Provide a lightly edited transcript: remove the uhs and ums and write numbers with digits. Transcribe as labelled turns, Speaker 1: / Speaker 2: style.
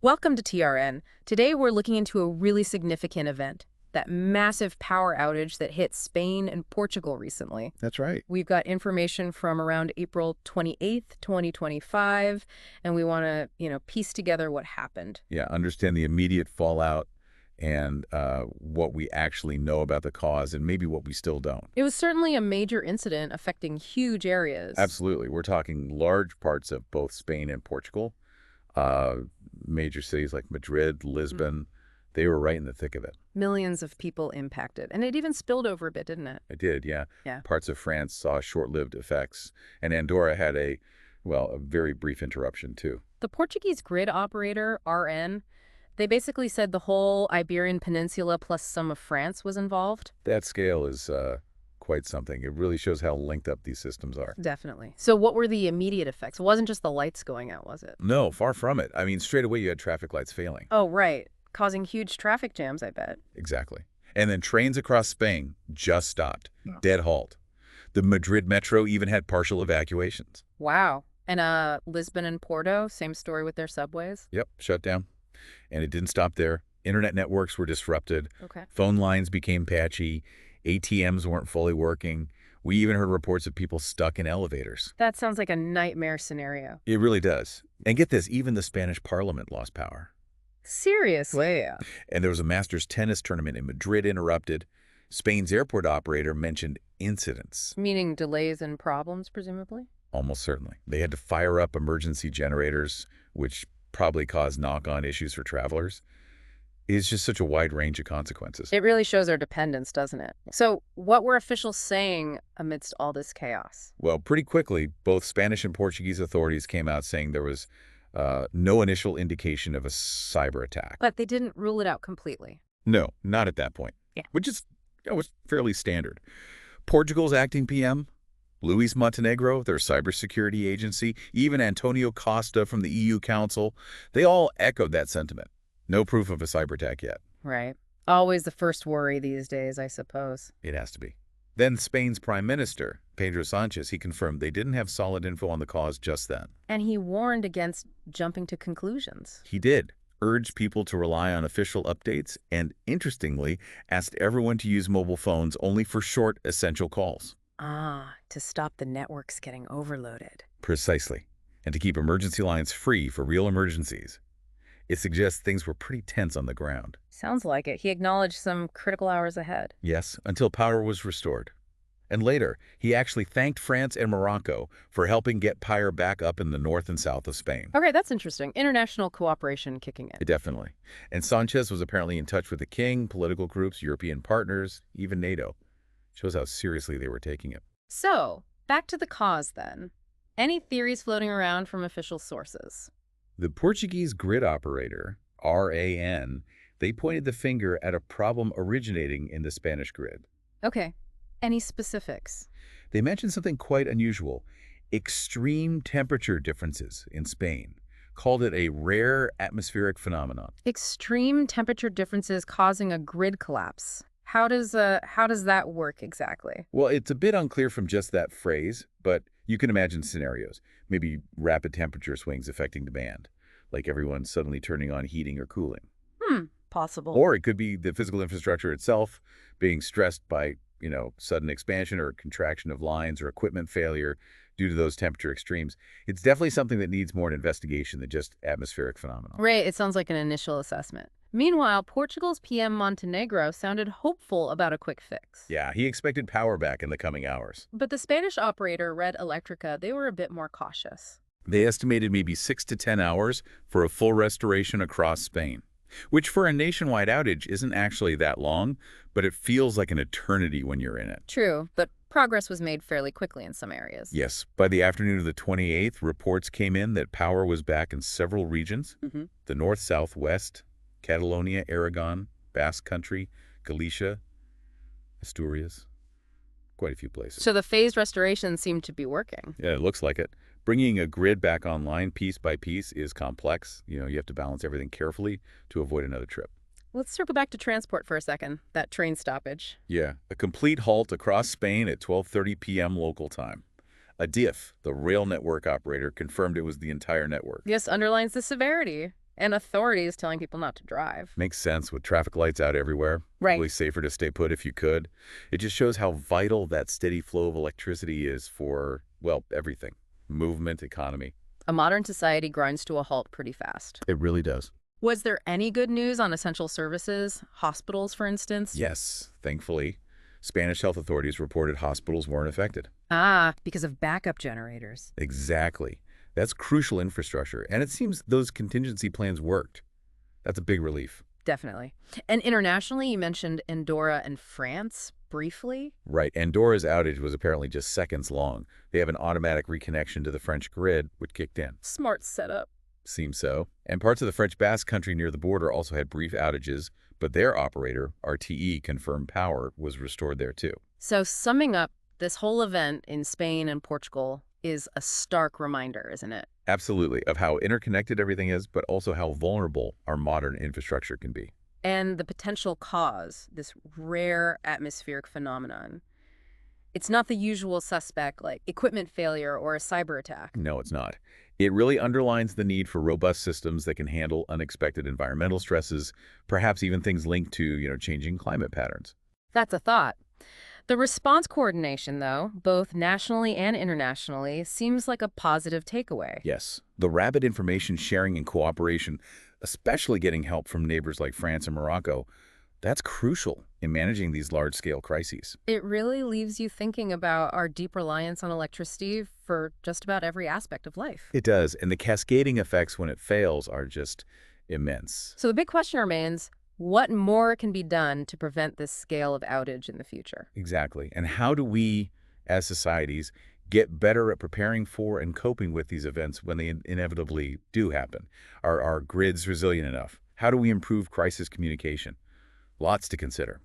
Speaker 1: Welcome to TRN. Today we're looking into a really significant event, that massive power outage that hit Spain and Portugal recently.
Speaker 2: That's right.
Speaker 1: We've got information from around April 28th, 2025, and we want to, piece together what happened.
Speaker 2: Yeah, understand the immediate fallout and what we actually know about the cause and maybe what we still don't.
Speaker 1: It was certainly a major incident affecting huge areas.
Speaker 2: Absolutely. We're talking large parts of both Spain and Portugal. Major cities like Madrid, Lisbon, they were right in the thick of it.
Speaker 1: Millions of people impacted. And it even spilled over a bit, didn't it?
Speaker 2: It did, yeah.
Speaker 1: Yeah.
Speaker 2: Parts of France saw short-lived effects, and Andorra had a very brief interruption too.
Speaker 1: The Portuguese grid operator, RN, they basically said the whole Iberian Peninsula plus some of France was involved.
Speaker 2: That scale is quite something. It really shows how linked up these systems are.
Speaker 1: Definitely. So what were the immediate effects? It wasn't just the lights going out, was it?
Speaker 2: No, far from it. I mean, straight away you had traffic lights failing.
Speaker 1: Oh, right. Causing huge traffic jams, I bet.
Speaker 2: Exactly. And then trains across Spain just stopped. No. Dead halt. The Madrid metro even had partial evacuations.
Speaker 1: Wow. And Lisbon and Porto, same story with their subways?
Speaker 2: Yep, shut down. And it didn't stop there. Internet networks were disrupted.
Speaker 1: Okay.
Speaker 2: Phone lines became patchy. ATMs weren't fully working. We even heard reports of people stuck in elevators.
Speaker 1: That sounds like a nightmare scenario.
Speaker 2: It really does. And get this, even the Spanish parliament lost power.
Speaker 1: Seriously?
Speaker 2: And there was a Masters tennis tournament in Madrid interrupted. Spain's airport operator mentioned incidents.
Speaker 1: Meaning delays and problems, presumably?
Speaker 2: Almost certainly. They had to fire up emergency generators, which probably caused knock-on issues for travelers. It's just such a wide range of consequences.
Speaker 1: It really shows our dependence, doesn't it? So what were officials saying amidst all this chaos?
Speaker 2: Well, pretty quickly, both Spanish and Portuguese authorities came out saying there was no initial indication of a cyber attack.
Speaker 1: But they didn't rule it out completely.
Speaker 2: No, not at that point.
Speaker 1: Yeah.
Speaker 2: Which is was fairly standard. Portugal's acting PM, Luis Montenegro, their cybersecurity agency, even Antonio Costa from the EU Council, they all echoed that sentiment. No proof of a cyber attack yet.
Speaker 1: Right. Always the first worry these days, I suppose.
Speaker 2: It has to be. Then Spain's Prime Minister, Pedro Sanchez, he confirmed they didn't have solid info on the cause just then.
Speaker 1: And he warned against jumping to conclusions.
Speaker 2: He did. Urged people to rely on official updates and, interestingly, asked everyone to use mobile phones only for short, essential calls.
Speaker 1: Ah, to stop the networks getting overloaded.
Speaker 2: Precisely. And to keep emergency lines free for real emergencies. It suggests things were pretty tense on the ground.
Speaker 1: Sounds like it. He acknowledged some critical hours ahead.
Speaker 2: Yes, until power was restored. And later, he actually thanked France and Morocco for helping get power back up in the north and south of Spain.
Speaker 1: Okay, that's interesting. International cooperation kicking in.
Speaker 2: Definitely. And Sanchez was apparently in touch with the king, political groups, European partners, even NATO. Shows how seriously they were taking it.
Speaker 1: So, back to the cause then. Any theories floating around from official sources?
Speaker 2: The Portuguese grid operator, RAN, they pointed the finger at a problem originating in the Spanish grid.
Speaker 1: Okay. Any specifics?
Speaker 2: They mentioned something quite unusual, extreme temperature differences in Spain. Called it a rare atmospheric phenomenon.
Speaker 1: Extreme temperature differences causing a grid collapse. How does that work exactly?
Speaker 2: Well, it's a bit unclear from just that phrase, but you can imagine scenarios. Maybe rapid temperature swings affecting demand, like everyone suddenly turning on heating or cooling.
Speaker 1: Possible.
Speaker 2: Or it could be the physical infrastructure itself being stressed by, sudden expansion or contraction of lines or equipment failure due to those temperature extremes. It's definitely something that needs more investigation than just atmospheric phenomena.
Speaker 1: Right, it sounds like an initial assessment. Meanwhile, Portugal's PM Montenegro sounded hopeful about a quick fix.
Speaker 2: Yeah, he expected power back in the coming hours.
Speaker 1: But the Spanish operator, Red Electrica, they were a bit more cautious.
Speaker 2: They estimated maybe 6 to 10 hours for a full restoration across Spain, which for a nationwide outage isn't actually that long, but it feels like an eternity when you're in it.
Speaker 1: True, but progress was made fairly quickly in some areas.
Speaker 2: Yes, by the afternoon of the 28th, reports came in that power was back in several regions. The north, south, west, Catalonia, Aragon, Basque Country, Galicia, Asturias, quite a few places.
Speaker 1: So the phased restoration seemed to be working.
Speaker 2: Yeah, it looks like it. Bringing a grid back online piece by piece is complex. You have to balance everything carefully to avoid another trip.
Speaker 1: Let's circle back to transport for a second, that train stoppage.
Speaker 2: Yeah, a complete halt across Spain at 12:30 p.m. local time. ADIF, the rail network operator, confirmed it was the entire network.
Speaker 1: Yes, underlines the severity. And authorities telling people not to drive.
Speaker 2: Makes sense with traffic lights out everywhere.
Speaker 1: Right.
Speaker 2: Probably safer to stay put if you could. It just shows how vital that steady flow of electricity is for, well, everything. Movement, economy.
Speaker 1: A modern society grinds to a halt pretty fast.
Speaker 2: It really does.
Speaker 1: Was there any good news on essential services? Hospitals, for instance?
Speaker 2: Yes, thankfully. Spanish health authorities reported hospitals weren't affected.
Speaker 1: Ah, because of backup generators.
Speaker 2: Exactly. That's crucial infrastructure, and it seems those contingency plans worked. That's a big relief.
Speaker 1: Definitely. And internationally, you mentioned Andorra and France briefly.
Speaker 2: Right. Andorra's outage was apparently just seconds long. They have an automatic reconnection to the French grid, which kicked in.
Speaker 1: Smart setup.
Speaker 2: Seems so. And parts of the French Basque Country near the border also had brief outages, but their operator, RTE, confirmed power was restored there too.
Speaker 1: So summing up, this whole event in Spain and Portugal is a stark reminder, isn't it?
Speaker 2: Absolutely, of how interconnected everything is, but also how vulnerable our modern infrastructure can be.
Speaker 1: And the potential cause, this rare atmospheric phenomenon. It's not the usual suspect like equipment failure or a cyber attack.
Speaker 2: No, it's not. It really underlines the need for robust systems that can handle unexpected environmental stresses, perhaps even things linked to, changing climate patterns.
Speaker 1: That's a thought. The response coordination, though, both nationally and internationally, seems like a positive takeaway.
Speaker 2: Yes, the rapid information sharing and cooperation, especially getting help from neighbors like France and Morocco, that's crucial in managing these large-scale crises.
Speaker 1: It really leaves you thinking about our deep reliance on electricity for just about every aspect of life.
Speaker 2: It does, and the cascading effects when it fails are just immense.
Speaker 1: So the big question remains, what more can be done to prevent this scale of outage in the future?
Speaker 2: Exactly. And how do we, as societies, get better at preparing for and coping with these events when they inevitably do happen? Are our grids resilient enough? How do we improve crisis communication? Lots to consider.